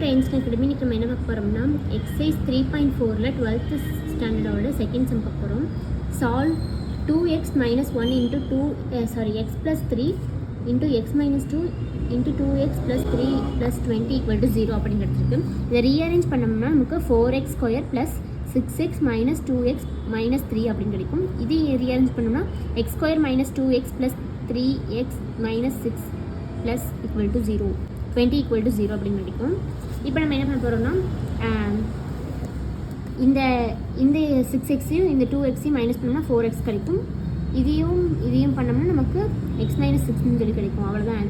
Einstein Academy இன்னைக்கு நம்ம என்ன பார்க்க போகிறோம்னா எக்ஸசைஸ் 3.4ல் 12th ஸ்டாண்டர்டோட செகண்ட் சம் பார்க்க போகிறோம். Solve 2x minus 1 into 2 x plus 3 into x minus 2 into 2x plus 3 plus 20 equal to 0 அப்படின்னு எடுத்துருக்கு. இதை ரீஅரேஞ்ச் பண்ணோம்னா நமக்கு 4x square plus 6x minus 2x minus 3 அப்படின்னு கிடைக்கும். இது ரீஅரேஞ்ச் பண்ணோம்னா x square minus 2x plus 3x minus 6 plus equal to 0 20 equal to 0 அப்படின்னு கிடைக்கும். இப்போ நம்ம என்ன பண்ண போகிறோம்னா இந்த 6xையும் இந்த 2xையும் மைனஸ் பண்ணோம்னா 4x கிடைக்கும். இதையும் பண்ணோம்னா நமக்கு x மைனஸ் 6ன்னு சொல்லி கிடைக்கும். அவ்வளோதான்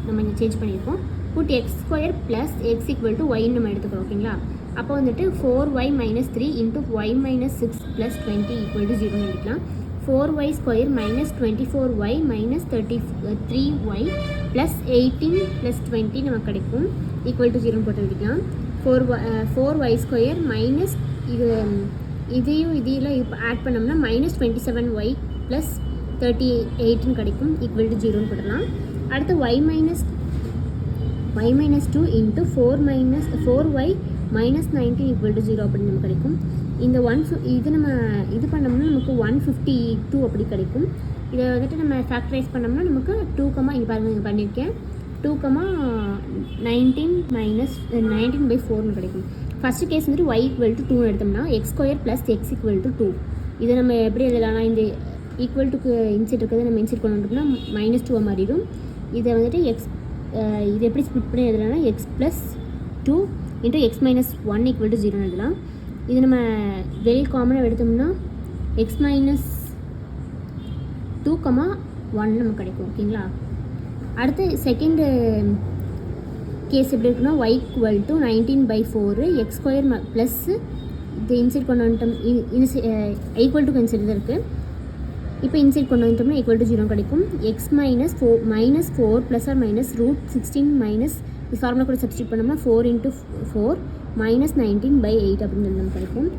நம்ம இங்கே சேஞ்ச் பண்ணியிருக்கோம். Put x square plus x equal to ஒய்ன்னு நம்ம எடுத்துக்கிறோம். ஓகேங்களா? அப்போ வந்துட்டு 4y minus 3 into y minus 6 plus 20 equal to 0ன்னு எடுக்கலாம். 4y square minus 24y minus 33y plus 18 plus 20 நமக்கு கிடைக்கும். ஈக்குவல் டு 0ன்னு போட்டு எழுதிக்கலாம். 4y ஸ்கொயர் மைனஸ் இதையும் இப்போ ஆட் பண்ணோம்னா மைனஸ் 27y ப்ளஸ் 38ன்னு கிடைக்கும். ஈக்குவல் டு 0ன்னு போட்டுடலாம். அடுத்து y minus 2 into 4y minus 19 equal to 0 அப்படின்னு நமக்கு கிடைக்கும். இந்த இது பண்ணோம்னா நமக்கு 152 அப்படி கிடைக்கும். இதை வந்துட்டு நம்ம ஃபேக்டரைஸ் பண்ணோம்னா நமக்கு 2, இங்கே பாருங்கள் இங்கே பண்ணியிருக்கேன் 2, 19/4ன்னு கிடைக்கும். ஃபஸ்ட்டு கேஸ் வந்துட்டு y ஈக்குவல் டு 2 எடுத்தோம்னா X square plus x equal to 2. இதை நம்ம எப்படி எழுதலாம்னா இந்த ஈக்குவல் டுக்கு இன்செட் இருக்கிறது நம்ம இன்செட் பண்ணோம்னா -2 மாறிடும். இதை வந்துட்டு இது எப்படி ஸ்பிட் பண்ணி எழுதலாம்னா x plus 2 into x minus 1 equal to 0ன்னு எழுதலாம். இது நம்ம வெளியில் காமனாக எடுத்தோம்னா எக்ஸ் மைனஸ் 2, 1 நமக்கு கிடைக்கும். ஓகேங்களா? அடுத்து செகண்டு கேஸ் எப்படி இருக்குன்னா y equal to 19/4 X square plus இது இன்சைட் கொண்டு வந்துட்டோம். ஈக்குவல் டு இன்சைட் தான் இருக்குது. இப்போ இன்சைட் கொண்டு வந்துட்டோம்னா ஈக்குவல் டு 0 கிடைக்கும். X minus 4 plus r minus root 16 minus இது ஃபார்முலா கூட சப்ஸ்டியூட் பண்ணோம்னா 4 × 4 மைனஸ் 19/8 அப்படின்னு நமக்கு கிடைக்கும்.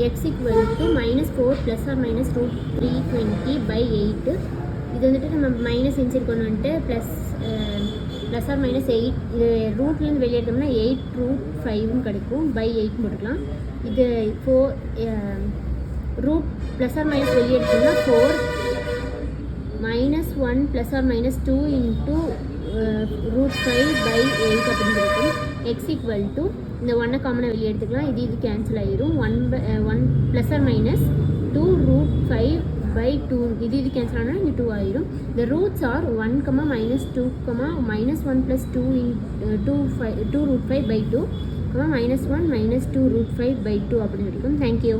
X equal to -4 plus r minus root 320/8. இது வந்துட்டு நம்ம மைனஸ் இன்சைட் கொண்டு வந்துட்டு ப்ளஸ் ஆர் மைனஸ் 8 இது ரூட்லேருந்து வெளியே எடுத்தோம்னா 8√5ன்னு கிடைக்கும். /8 போட்டுக்கலாம். இது 4 ரூட் ப்ளஸ் ஆர் மைனஸ் வெளியே எடுத்தோம்னா 4 -1 ப்ளஸ் ஆர் மைனஸ் 2 இன்ட்டு √5/8 அப்படின்னு இருக்கும். எக்ஸ் ஈக்குவல் டு இந்த 1 காமனாக வெளியே எடுத்துக்கலாம். இது கேன்சல் ஆகிடும். 1 ப்ளஸ் ஆர் மைனஸ் 2√5/2 இது கேன்சல் ஆனால் இங்கே 2 ஆகிடும். இந்த ரூட்ஸ் ஆர் 1, -2, -1 ப்ளஸ் 2√5/2 -1 -2√5/2 அப்படின்னு இருக்கும். தேங்க்யூ.